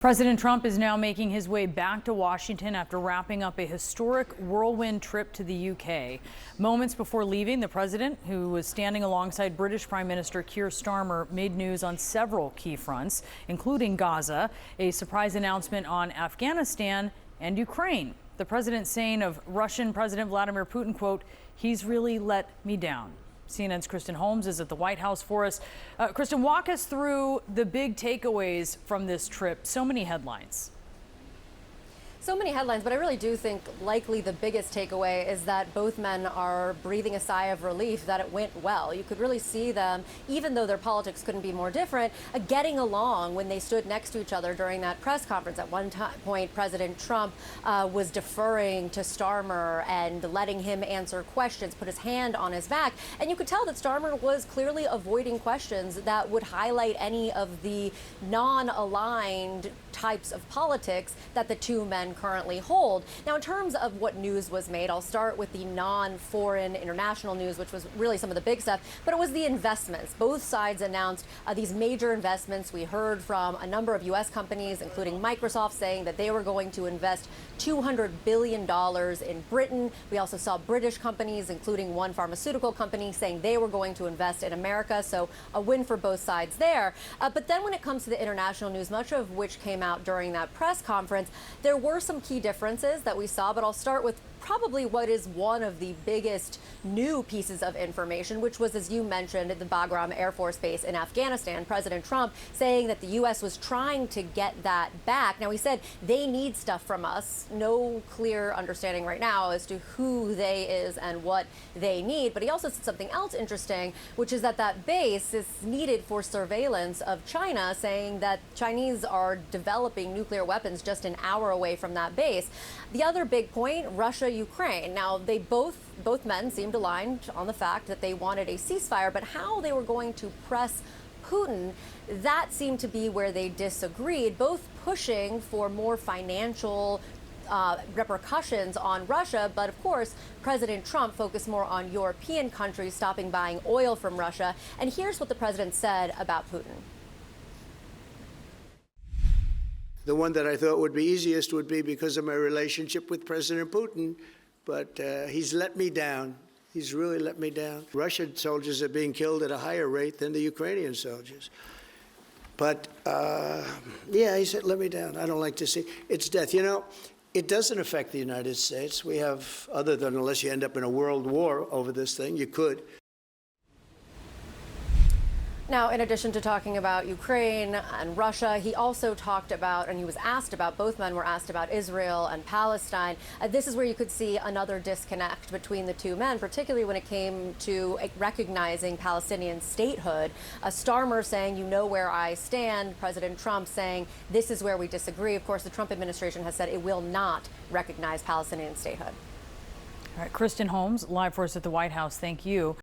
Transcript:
President Trump is now making his way back to Washington after wrapping up a historic whirlwind trip to the UK. Moments before leaving, the president, who was standing alongside British Prime Minister Keir Starmer, made news on several key fronts, including Gaza, a surprise announcement on Afghanistan and Ukraine. The president saying of Russian President Vladimir Putin, quote, "He's really let me down." CNN's Kristen Holmes is at the White House for us. Kristen, walk us through the big takeaways from this trip. So many headlines. So many headlines, but I really do think likely the biggest takeaway is that both men are breathing a sigh of relief that it went well. You could really see them, even though their politics couldn't be more different, getting along when they stood next to each other during that press conference. At one point, President Trump was deferring to Starmer and letting him answer questions, put his hand on his back. And you could tell that Starmer was clearly avoiding questions that would highlight any of the non-aligned types of politics that the two men currently hold. Now, in terms of what news was made, I'll start with the non-foreign international news, which was really some of the big stuff, but it was the investments. Both sides announced these major investments. We heard from a number of U.S. companies, including Microsoft, saying that they were going to invest $200 billion in Britain. We also saw British companies, including one pharmaceutical company, saying they were going to invest in America. So a win for both sides there. But then when it comes to the international news, much of which came out during that press conference, there were some key differences that we saw, but I'll start with probably what is one of the biggest new pieces of information, which was, as you mentioned, at the Bagram Air Force Base in Afghanistan. President Trump saying that the U.S. was trying to get that back. Now, he said they need stuff from us. No clear understanding right now as to who they is and what they need. But he also said something else interesting, which is that that base is needed for surveillance of China, saying that Chinese are developing nuclear weapons just an hour away from that base. The other big point, Russia-Ukraine. Now, they both men seemed aligned on the fact that they wanted a ceasefire, but how they were going to press Putin, that seemed to be where they disagreed, both pushing for more financial repercussions on Russia. But of course, President Trump focused more on European countries stopping buying oil from Russia. And here's what the president said about Putin. The one that I thought would be easiest would be because of my relationship with President Putin, but he's let me down. He's really let me down. Russian soldiers are being killed at a higher rate than the Ukrainian soldiers. But, yeah, he said, let me down. I don't like to see it's death. You know, it doesn't affect the United States. We have, other than unless you end up in a world war over this thing, you could. Now, in addition to talking about Ukraine and Russia, he also talked about, and he was asked about, both men were asked about Israel and Palestine. This is where you could see another disconnect between the two men, particularly when it came to recognizing Palestinian statehood. Starmer saying, you know where I stand. President Trump saying, this is where we disagree. Of course, the Trump administration has said it will not recognize Palestinian statehood. All right, Kristen Holmes, live for us at the White House. Thank you.